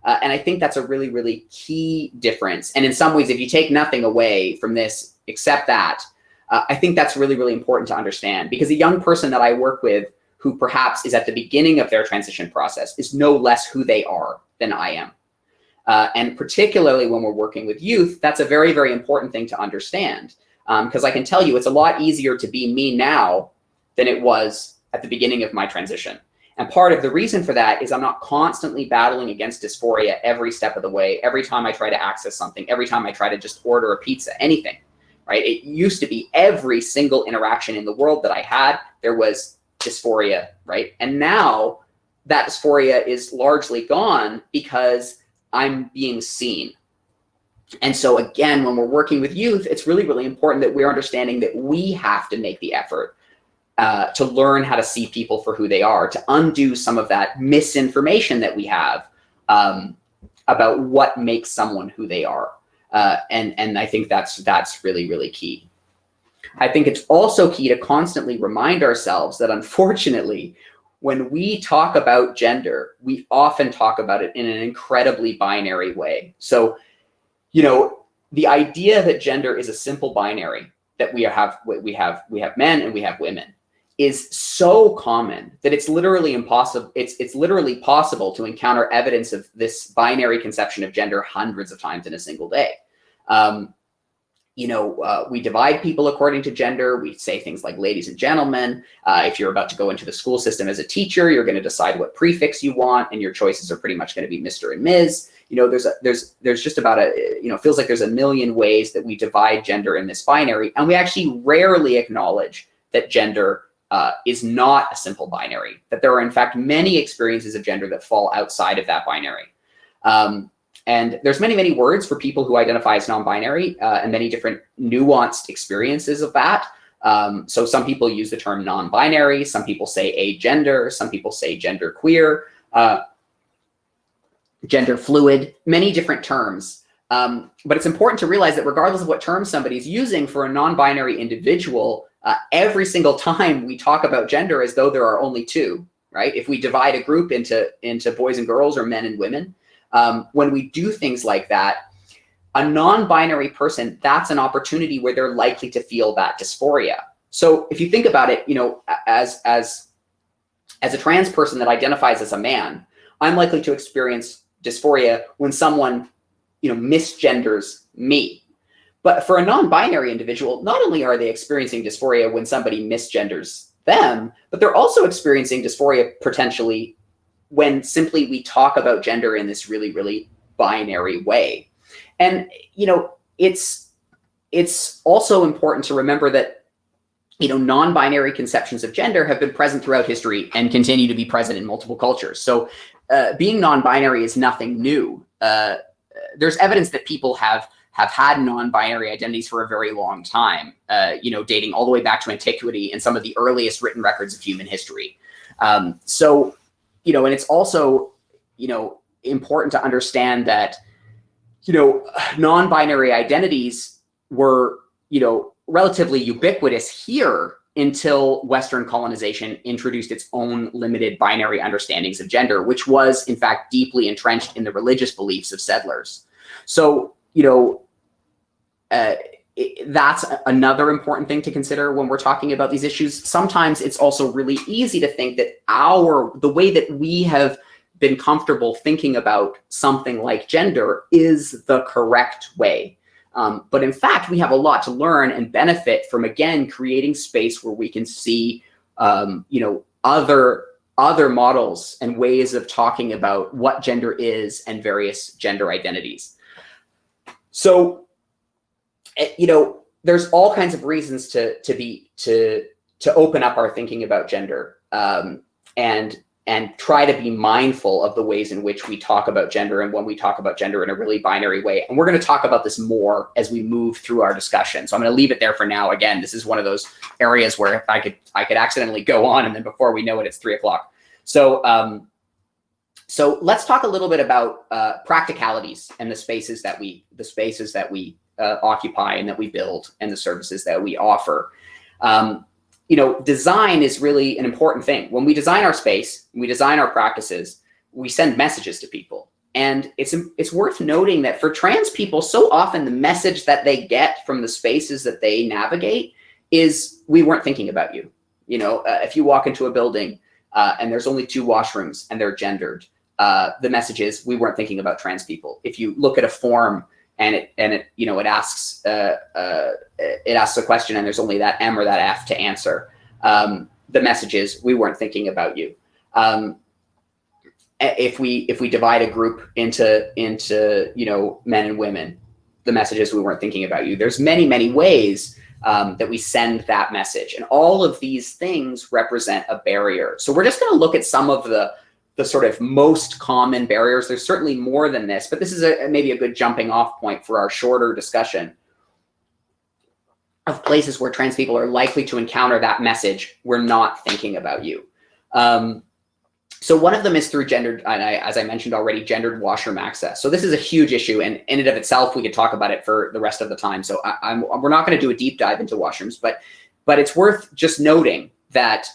And I think that's a really, really key difference. And in some ways, if you take nothing away from this except that, I think that's really, really important to understand because a young person that I work with who perhaps is at the beginning of their transition process is no less who they are than I am. And particularly when we're working with youth, that's a very, very important thing to understand. Because I can tell you it's a lot easier to be me now than it was at the beginning of my transition. And part of the reason for that is I'm not constantly battling against dysphoria every step of the way, every time I try to access something, every time I try to just order a pizza, anything, right? It used to be every single interaction in the world that I had, there was dysphoria, right? And now that dysphoria is largely gone because I'm being seen. And so again, when we're working with youth, it's really, really important that we're understanding that we have to make the effort to learn how to see people for who they are, to undo some of that misinformation that we have about what makes someone who they are. And I think that's really, really key. I think it's also key to constantly remind ourselves that unfortunately, when we talk about gender, we often talk about it in an incredibly binary way. So, the idea that gender is a simple binary, that we have men and we have women, is so common that it's literally impossible. It's literally possible to encounter evidence of this binary conception of gender hundreds of times in a single day. We divide people according to gender. We say things like ladies and gentlemen. If you're about to go into the school system as a teacher, you're going to decide what prefix you want, and your choices are pretty much going to be Mr. and Ms. There's just about it feels like there's a million ways that we divide gender in this binary, and we actually rarely acknowledge that gender is not a simple binary, that there are in fact many experiences of gender that fall outside of that binary. And there's many, many words for people who identify as non-binary and many different nuanced experiences of that. So some people use the term non-binary, some people say agender, some people say genderqueer, gender fluid, many different terms. But it's important to realize that regardless of what term somebody's using for a non-binary individual, every single time we talk about gender as though there are only two, right? If we divide a group into boys and girls or men and women, when we do things like that, a non-binary person, that's an opportunity where they're likely to feel that dysphoria. So if you think about it, as a trans person that identifies as a man, I'm likely to experience dysphoria when someone, misgenders me. But for a non-binary individual, not only are they experiencing dysphoria when somebody misgenders them, but they're also experiencing dysphoria potentially when simply we talk about gender in this really, really binary way. And, it's also important to remember that, non-binary conceptions of gender have been present throughout history and continue to be present in multiple cultures. So being non-binary is nothing new. There's evidence that people have had non-binary identities for a very long time, dating all the way back to antiquity and some of the earliest written records of human history. And it's also, important to understand that, non-binary identities were, relatively ubiquitous here until Western colonization introduced its own limited binary understandings of gender, which was in fact deeply entrenched in the religious beliefs of settlers. So, that's another important thing to consider when we're talking about these issues. Sometimes it's also really easy to think that the way that we have been comfortable thinking about something like gender is the correct way. But in fact, we have a lot to learn and benefit from, again, creating space where we can see, other models and ways of talking about what gender is and various gender identities. So, there's all kinds of reasons to open up our thinking about gender, and try to be mindful of the ways in which we talk about gender and when we talk about gender in a really binary way. And we're going to talk about this more as we move through our discussion. So I'm going to leave it there for now. Again, this is one of those areas where I could accidentally go on, and then before we know it, it's 3 o'clock. So let's talk a little bit about practicalities and the spaces that we occupy and that we build and the services that we offer. Design is really an important thing. When we design our space, we design our practices, we send messages to people. And it's worth noting that for trans people, so often the message that they get from the spaces that they navigate is, we weren't thinking about you. If you walk into a building and there's only 2 washrooms and they're gendered, the message is, we weren't thinking about trans people. If you look at a form and it asks a question and there's only that M or that F to answer, the message is, we weren't thinking about you. If we divide a group into men and women, the message is, we weren't thinking about you. There's many ways that we send that message, and all of these things represent a barrier. So we're just going to look at some of the sort of most common barriers. There's certainly more than this, but this is maybe a good jumping off point for our shorter discussion of places where trans people are likely to encounter that message, we're not thinking about you. So one of them is through gendered, as I mentioned already, gendered washroom access. So this is a huge issue, and in and of itself, we could talk about it for the rest of the time. So we're not going to do a deep dive into washrooms, but it's worth just noting that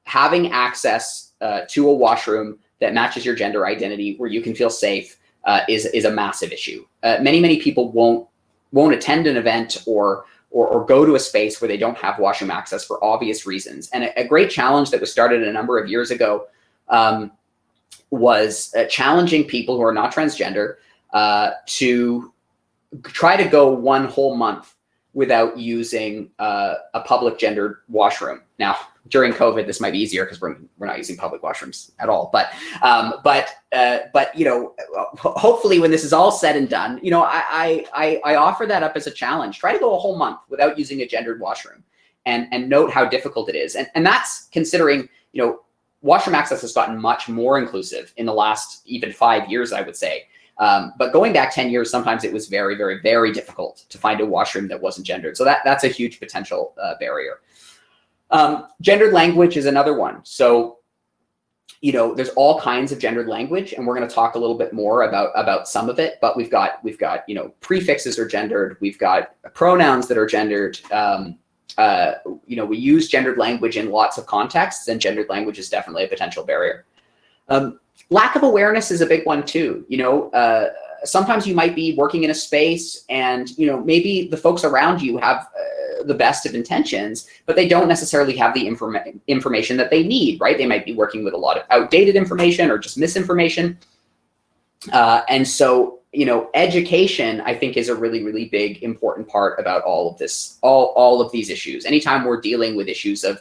having access to a washroom that matches your gender identity, where you can feel safe, is a massive issue. Many people won't attend an event or or go to a space where they don't have washroom access for obvious reasons. And a great challenge that was started a number of years ago was challenging people who are not transgender to try to go one whole month without using a public gendered washroom. Now, during COVID, this might be easier because we're not using public washrooms at all. But you know, hopefully, when this is all said and done, you know, I offer that up as a challenge. Try to go a whole month without using a gendered washroom, and note how difficult it is. And that's considering, you know, washroom access has gotten much more inclusive in the last even 5 years, I would say. But going back 10 years, sometimes it was very, very, very difficult to find a washroom that wasn't gendered. So that's a huge potential barrier. Gendered language is another one. So, you know, there's all kinds of gendered language, and we're going to talk a little bit more about some of it. But we've got you know, prefixes are gendered. We've got pronouns that are gendered. You know, we use gendered language in lots of contexts, and gendered language is definitely a potential barrier. Lack of awareness is a big one too. You know, sometimes you might be working in a space and, you know, maybe the folks around you have the best of intentions, but they don't necessarily have the information that they need, right? They might be working with a lot of outdated information or just misinformation. And so, you know, education, I think, is a really, really big, important part about all of this, all of these issues. Anytime we're dealing with issues of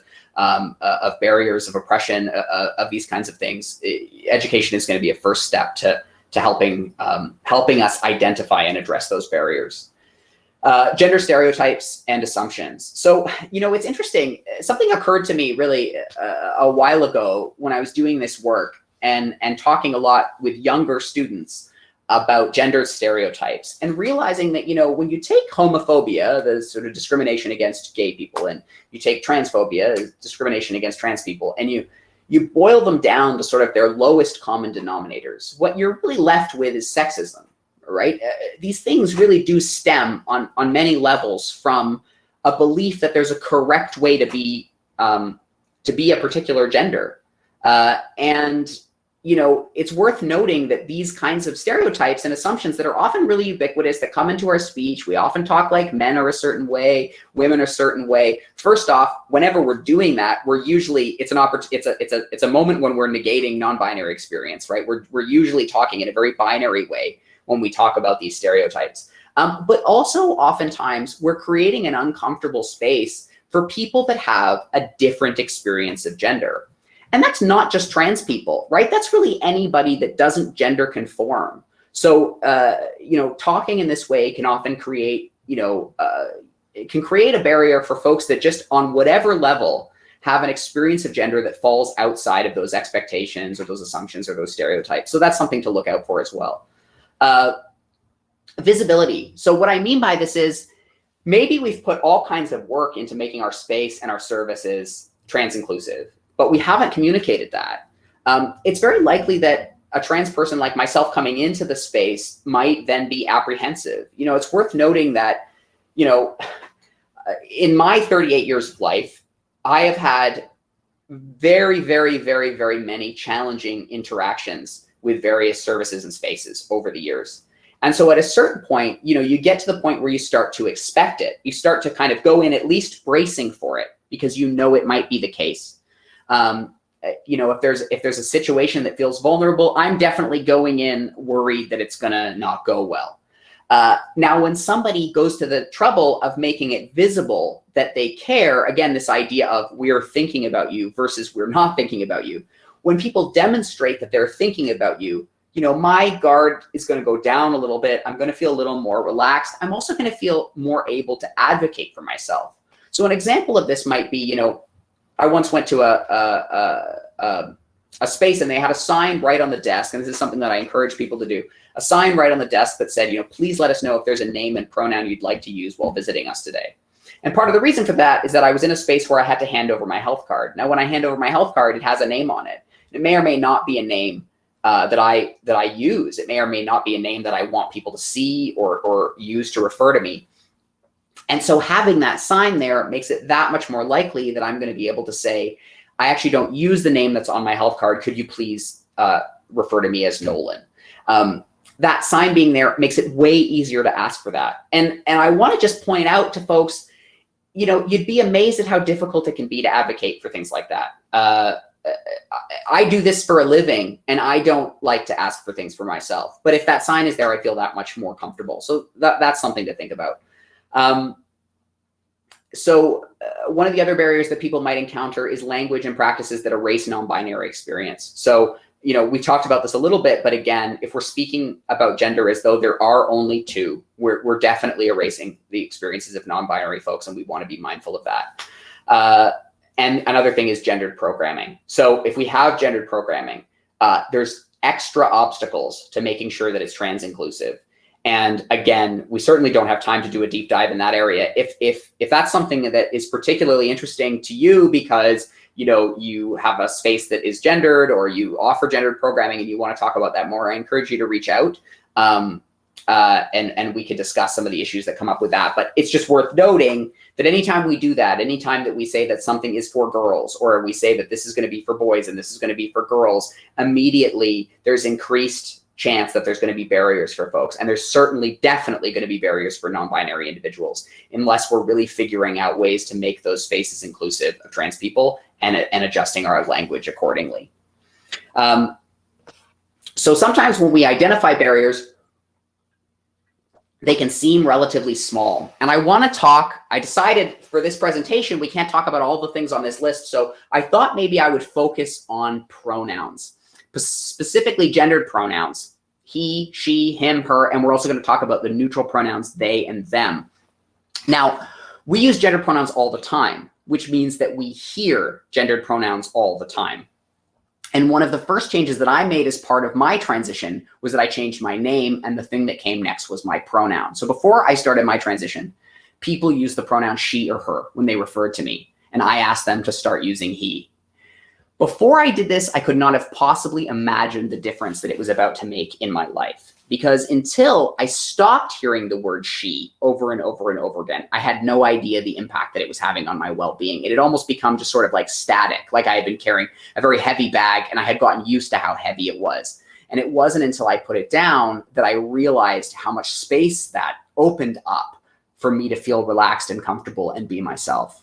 barriers, of oppression, of these kinds of things, education is going to be a first step to helping us identify and address those barriers. Gender stereotypes and assumptions. So, you know, it's interesting. Something occurred to me really a while ago when I was doing this work and talking a lot with younger students about gender stereotypes, and realizing that, you know, when you take homophobia, the sort of discrimination against gay people, and you take transphobia, discrimination against trans people, and you boil them down to sort of their lowest common denominators, what you're really left with is sexism, right? These things really do stem on many levels from a belief that there's a correct way to be a particular gender. And you know, it's worth noting that these kinds of stereotypes and assumptions that are often really ubiquitous, that come into our speech, we often talk like men are a certain way, women are a certain way. First off, whenever we're doing that, we're usually, it's a moment when we're negating non-binary experience, right? We're usually talking in a very binary way when we talk about these stereotypes. But also oftentimes we're creating an uncomfortable space for people that have a different experience of gender. And that's not just trans people, right? That's really anybody that doesn't gender conform. So, you know, talking in this way can often create, you know, it can create a barrier for folks that just on whatever level have an experience of gender that falls outside of those expectations or those assumptions or those stereotypes. So that's something to look out for as well. Visibility. So what I mean by this is maybe we've put all kinds of work into making our space and our services trans inclusive, but we haven't communicated that. It's very likely that a trans person like myself coming into the space might then be apprehensive. You know, it's worth noting that, you know, in my 38 years of life, I have had very, very, very, very many challenging interactions with various services and spaces over the years. And so at a certain point, you know, you get to the point where you start to expect it. You start to kind of go in at least bracing for it because you know it might be the case. You know, if there's a situation that feels vulnerable, I'm definitely going in worried that it's gonna not go well. Now, when somebody goes to the trouble of making it visible that they care, again, this idea of we're thinking about you versus we're not thinking about you. When people demonstrate that they're thinking about you, you know, my guard is going to go down a little bit. I'm going to feel a little more relaxed. I'm also going to feel more able to advocate for myself. So an example of this might be, you know, I once went to a space and they had a sign right on the desk, and this is something that I encourage people to do, a sign right on the desk that said, you know, please let us know if there's a name and pronoun you'd like to use while visiting us today. And part of the reason for that is that I was in a space where I had to hand over my health card. Now, when I hand over my health card, it has a name on it. It may or may not be a name that I use. It may or may not be a name that I want people to see or use to refer to me. And so having that sign there makes it that much more likely that I'm going to be able to say, I actually don't use the name that's on my health card. Could you please refer to me as Nolan? That sign being there makes it way easier to ask for that. And I want to just point out to folks, you'd be amazed at how difficult it can be to advocate for things like that. I do this for a living, and I don't like to ask for things for myself. But if that sign is there, I feel that much more comfortable. So that's something to think about. One of the other barriers that people might encounter is language and practices that erase non-binary experience. So, we talked about this a little bit, but again, if we're speaking about gender as though there are only two, we're definitely erasing the experiences of non-binary folks, and we want to be mindful of that. And another thing is gendered programming. So if we have gendered programming, there's extra obstacles to making sure that it's trans inclusive. And again, we certainly don't have time to do a deep dive in that area. If that's something that is particularly interesting to you because you have a space that is gendered, or you offer gendered programming and you want to talk about that more, I encourage you to reach out. And we could discuss some of the issues that come up with that. But it's just worth noting that anytime we do that, anytime that we say that something is for girls, or we say that this is going to be for boys and this is going to be for girls, immediately there's increased chance that there's going to be barriers for folks. And there's definitely going to be barriers for non-binary individuals, unless we're really figuring out ways to make those spaces inclusive of trans people and adjusting our language accordingly. So sometimes when we identify barriers, they can seem relatively small. And I decided for this presentation, we can't talk about all the things on this list. So I thought maybe I would focus on pronouns, specifically gendered pronouns, he, she, him, her, and we're also going to talk about the neutral pronouns, they and them. Now, we use gendered pronouns all the time, which means that we hear gendered pronouns all the time. And one of the first changes that I made as part of my transition was that I changed my name, and the thing that came next was my pronoun. So before I started my transition, people used the pronoun she or her when they referred to me, and I asked them to start using he. Before I did this, I could not have possibly imagined the difference that it was about to make in my life, because until I stopped hearing the word she over and over and over again, I had no idea the impact that it was having on my well-being. It had almost become just sort of like static, like I had been carrying a very heavy bag and I had gotten used to how heavy it was. And it wasn't until I put it down that I realized how much space that opened up for me to feel relaxed and comfortable and be myself.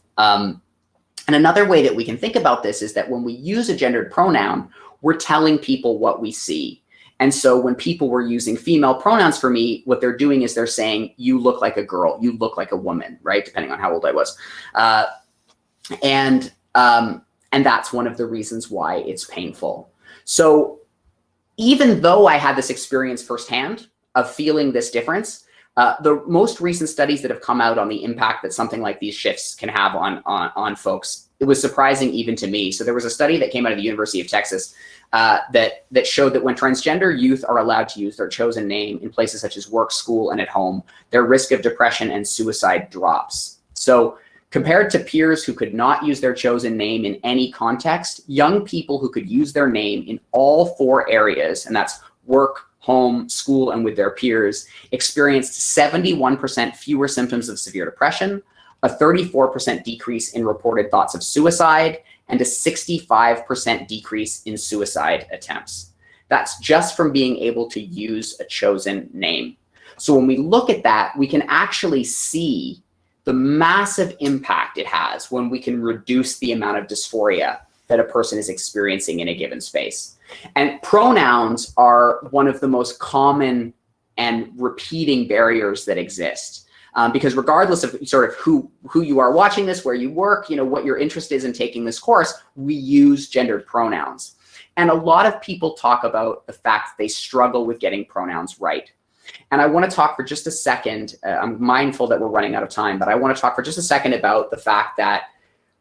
And another way that we can think about this is that when we use a gendered pronoun, we're telling people what we see. And so when people were using female pronouns for me, what they're doing is they're saying, you look like a girl, you look like a woman, right? Depending on how old I was. And that's one of the reasons why it's painful. So even though I had this experience firsthand of feeling this difference, the most recent studies that have come out on the impact that something like these shifts can have on folks, it was surprising even to me. So there was a study that came out of the University of Texas that showed that when transgender youth are allowed to use their chosen name in places such as work, school, and at home, their risk of depression and suicide drops. So compared to peers who could not use their chosen name in any context, young people who could use their name in all four areas, and that's work, home, school, and with their peers, experienced 71% fewer symptoms of severe depression, a 34% decrease in reported thoughts of suicide, and a 65% decrease in suicide attempts. That's just from being able to use a chosen name. So when we look at that, we can actually see the massive impact it has when we can reduce the amount of dysphoria that a person is experiencing in a given space. And pronouns are one of the most common and repeating barriers that exist. Because regardless of sort of who you are watching this, where you work, what your interest is in taking this course, we use gendered pronouns. And a lot of people talk about the fact that they struggle with getting pronouns right. And I want to talk for just a second, I'm mindful that we're running out of time, but I want to talk for just a second about the fact that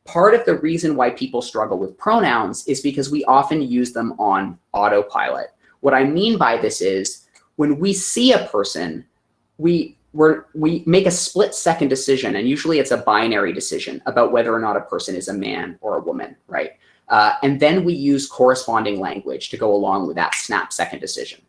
part of the reason why people struggle with pronouns is because we often use them on autopilot. What I mean by this is when we see a person, we make a split-second decision, and usually it's a binary decision about whether or not a person is a man or a woman, right? And then we use corresponding language to go along with that snap-second decision.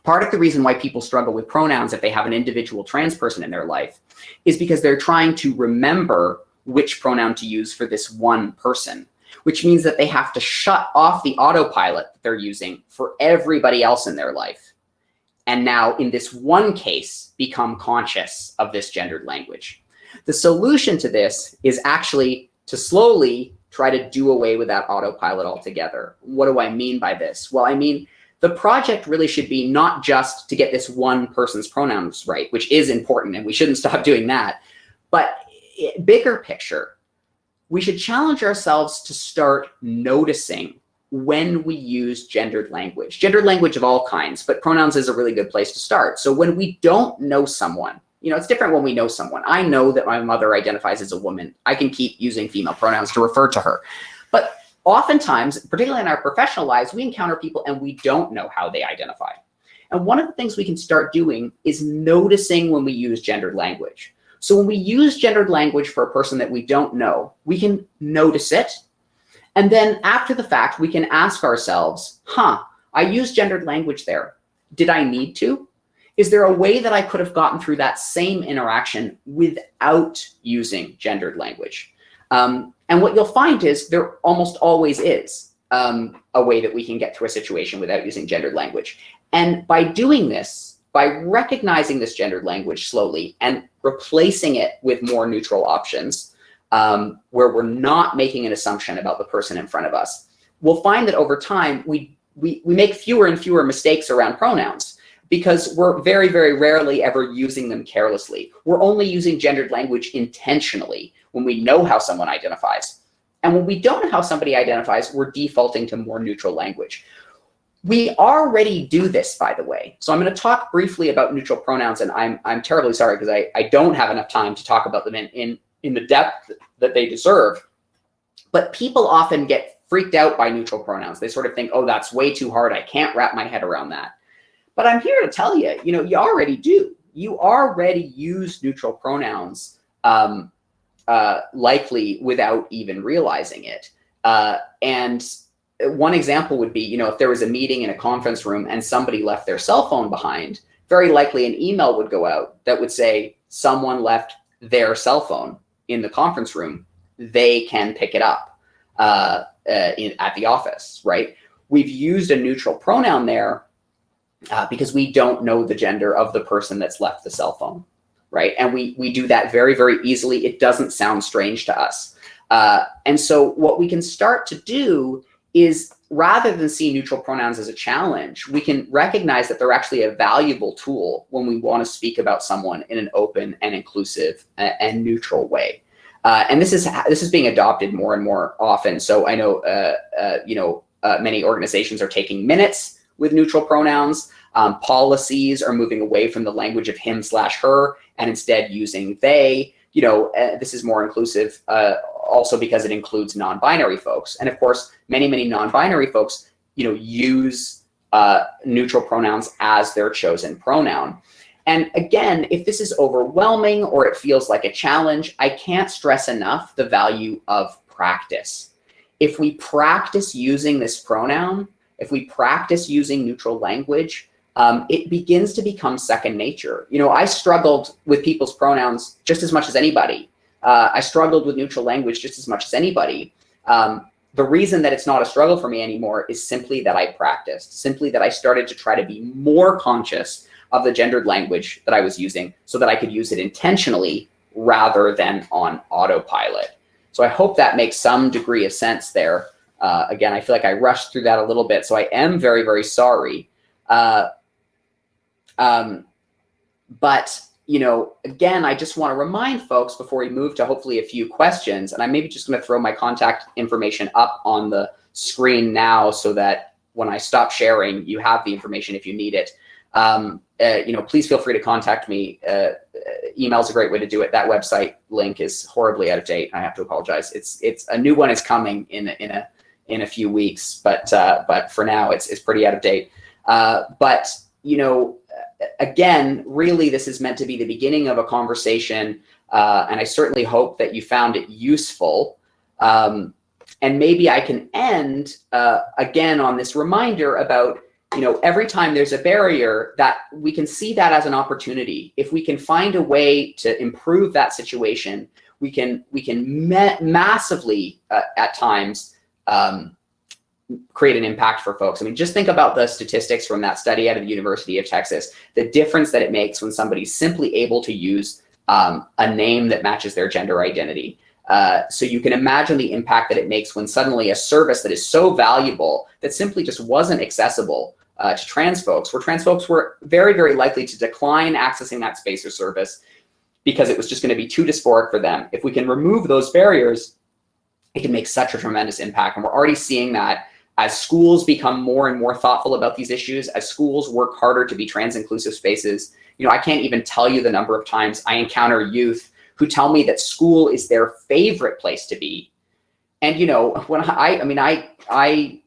Part of the reason why people struggle with pronouns if they have an individual trans person in their life is because they're trying to remember which pronoun to use for this one person, which means that they have to shut off the autopilot that they're using for everybody else in their life. And now in this one case, become conscious of this gendered language. The solution to this is actually to slowly try to do away with that autopilot altogether. What do I mean by this? Well, I mean, the project really should be not just to get this one person's pronouns right, which is important and we shouldn't stop doing that, but bigger picture, we should challenge ourselves to start noticing when we use gendered language of all kinds, but pronouns is a really good place to start. So when we don't know someone, you know, it's different when we know someone. I know that my mother identifies as a woman. I can keep using female pronouns to refer to her. But oftentimes, particularly in our professional lives, we encounter people and we don't know how they identify. And one of the things we can start doing is noticing when we use gendered language. So when we use gendered language for a person that we don't know, we can notice it. And then after the fact, we can ask ourselves, I used gendered language there. Did I need to? Is there a way that I could have gotten through that same interaction without using gendered language? And what you'll find is there almost always is a way that we can get through a situation without using gendered language. And by doing this, by recognizing this gendered language slowly and replacing it with more neutral options, where we're not making an assumption about the person in front of us, we'll find that over time, we make fewer and fewer mistakes around pronouns, because we're very, very rarely ever using them carelessly. We're only using gendered language intentionally when we know how someone identifies. And when we don't know how somebody identifies, we're defaulting to more neutral language. We already do this, by the way. So I'm going to talk briefly about neutral pronouns, and I'm terribly sorry because I don't have enough time to talk about them in the depth that they deserve. But people often get freaked out by neutral pronouns. They sort of think, oh, that's way too hard. I can't wrap my head around that. But I'm here to tell you, you know, you already do. You already use neutral pronouns likely without even realizing it. And one example would be, you know, if there was a meeting in a conference room and somebody left their cell phone behind, very likely an email would go out that would say someone left their cell phone in the conference room. They can pick it up at the office, right? We've used a neutral pronoun there because we don't know the gender of the person that's left the cell phone, right? And we do that very, very easily. It doesn't sound strange to us. And so what we can start to do is, rather than see neutral pronouns as a challenge, we can recognize that they're actually a valuable tool when we want to speak about someone in an open and inclusive and neutral way. And this is being adopted more and more often. So I know, many organizations are taking minutes with neutral pronouns. Policies are moving away from the language of him/her and instead using they. You know, this is more inclusive also because it includes non-binary folks. And of course, many non-binary folks, you know, use neutral pronouns as their chosen pronoun. And again, if this is overwhelming or it feels like a challenge, I can't stress enough the value of practice. If we practice using this pronoun, if we practice using neutral language, it begins to become second nature. You know, I struggled with people's pronouns just as much as anybody. I struggled with neutral language just as much as anybody. The reason that it's not a struggle for me anymore is simply that I practiced, simply that I started to try to be more conscious of the gendered language that I was using so that I could use it intentionally rather than on autopilot. So I hope that makes some degree of sense there. Again, I feel like I rushed through that a little bit, so I am very, very sorry. But, you know, again, I just want to remind folks before we move to hopefully a few questions, and I'm maybe just going to throw my contact information up on the screen now so that when I stop sharing, you have the information if you need it. Please feel free to contact me. Email's a great way to do it. That website link is horribly out of date. I have to apologize. It's a new one is coming in a few weeks, but for now it's pretty out of date. But you know, again, really, this is meant to be the beginning of a conversation, and I certainly hope that you found it useful. And maybe I can end again on this reminder about, you know, every time there's a barrier, that we can see that as an opportunity. If we can find a way to improve that situation, we can massively at times create an impact for folks. I mean, just think about the statistics from that study out of the University of Texas, the difference that it makes when somebody's simply able to use a name that matches their gender identity. So you can imagine the impact that it makes when suddenly a service that is so valuable that simply just wasn't accessible to trans folks, where trans folks were very, very likely to decline accessing that space or service because it was just going to be too dysphoric for them. If we can remove those barriers, it can make such a tremendous impact. And we're already seeing that as schools become more and more thoughtful about these issues, as schools work harder to be trans inclusive spaces. You know, I can't even tell you the number of times I encounter youth who tell me that school is their favorite place to be. And, you know, when I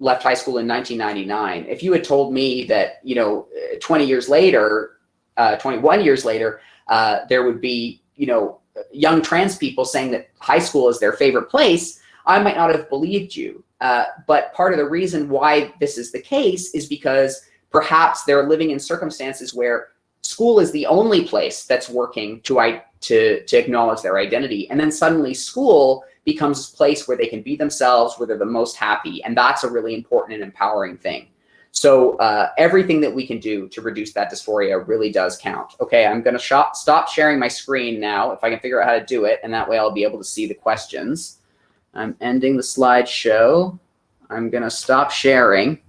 left high school in 1999. If you had told me that, you know, 21 years later, there would be, you know, young trans people saying that high school is their favorite place, I might not have believed you. But part of the reason why this is the case is because perhaps they're living in circumstances where school is the only place that's working to acknowledge their identity. And then suddenly school becomes a place where they can be themselves, where they're the most happy. And that's a really important and empowering thing. So everything that we can do to reduce that dysphoria really does count. Okay, I'm going to stop sharing my screen now, if I can figure out how to do it. And that way I'll be able to see the questions. I'm ending the slideshow. I'm going to stop sharing.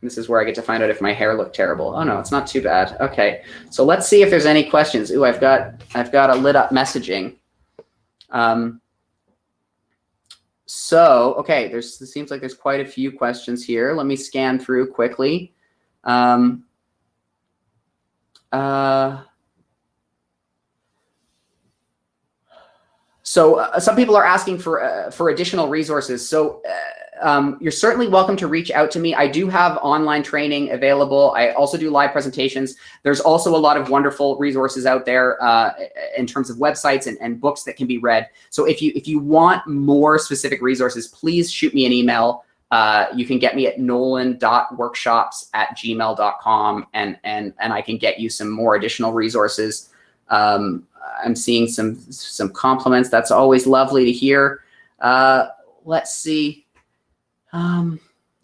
This is where I get to find out if my hair looked terrible. Oh no, it's not too bad. Okay, so let's see if there's any questions. Ooh, I've got a lit up messaging. So okay, it seems like there's quite a few questions here. Let me scan through quickly. So some people are asking for additional resources. So you're certainly welcome to reach out to me. I do have online training available. I also do live presentations. There's also a lot of wonderful resources out there in terms of websites and books that can be read. So if you want more specific resources, please shoot me an email. You can get me at nolan.workshops@gmail.com and I can get you some more additional resources. I'm seeing some compliments. That's always lovely to hear. Let's see.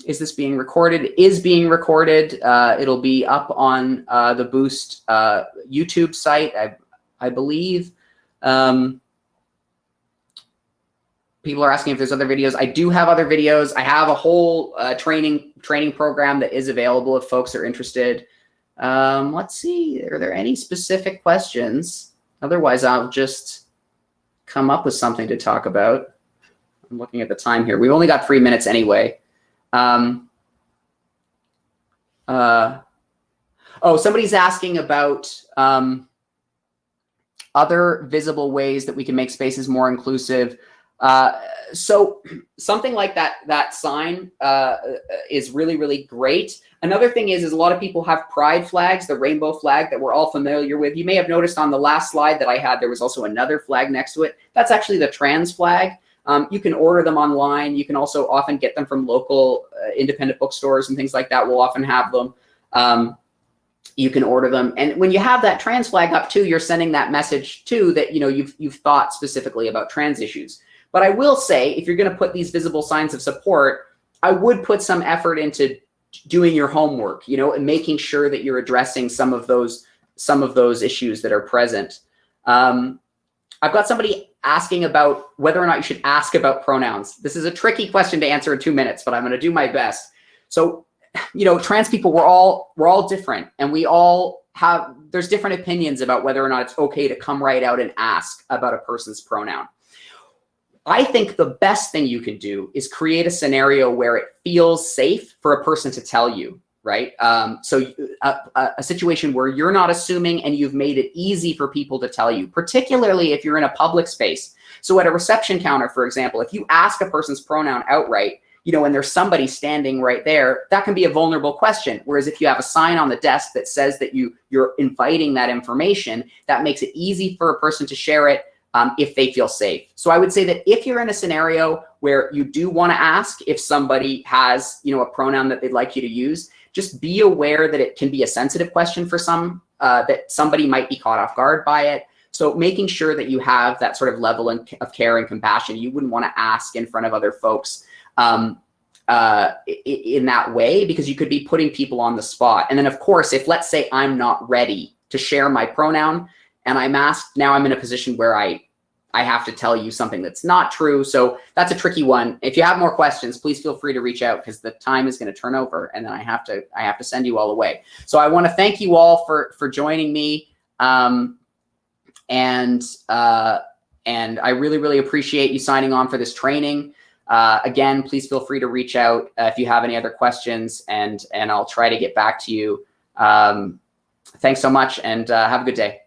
Is this being recorded? It is being recorded. It'll be up on the Boost YouTube site, I believe. People are asking if there's other videos. I do have other videos. I have a whole training program that is available if folks are interested. Let's see, are there any specific questions? Otherwise, I'll just come up with something to talk about. I'm looking at the time here. We've only got 3 minutes anyway. Oh, somebody's asking about other visible ways that we can make spaces more inclusive. So something like that sign is really, really great. Another thing is a lot of people have pride flags, the rainbow flag that we're all familiar with. You may have noticed on the last slide that I had, there was also another flag next to it. That's actually the trans flag. You can order them online. You can also often get them from local independent bookstores and things like that. We'll often have them. You can order them. And when you have that trans flag up too, you're sending that message too that, you know, you've thought specifically about trans issues. But I will say, if you're going to put these visible signs of support, I would put some effort into doing your homework, you know, and making sure that you're addressing some of those issues that are present. I've got somebody asking about whether or not you should ask about pronouns. This is a tricky question to answer in 2 minutes, but I'm going to do my best. So, you know, trans people, we're all different, and there's different opinions about whether or not it's okay to come right out and ask about a person's pronoun. I think the best thing you can do is create a scenario where it feels safe for a person to tell you, right? So a situation where you're not assuming and you've made it easy for people to tell you, particularly if you're in a public space. So at a reception counter, for example, if you ask a person's pronoun outright, you know, and there's somebody standing right there, that can be a vulnerable question. Whereas if you have a sign on the desk that says that you're inviting that information, that makes it easy for a person to share it if they feel safe. So I would say that if you're in a scenario where you do want to ask if somebody has, you know, a pronoun that they'd like you to use, just be aware that it can be a sensitive question for some, that somebody might be caught off guard by it. So making sure that you have that sort of level of care and compassion, you wouldn't want to ask in front of other folks. in that way, because you could be putting people on the spot. And then of course, if let's say I'm not ready to share my pronoun and I'm asked, now I'm in a position where I have to tell you something that's not true. So that's a tricky one. If you have more questions, please feel free to reach out, because the time is going to turn over and then I have to send you all away. So I want to thank you all for joining me. And I really appreciate you signing on for this training. Again, please feel free to reach out if you have any other questions, and I'll try to get back to you. Thanks so much, and have a good day.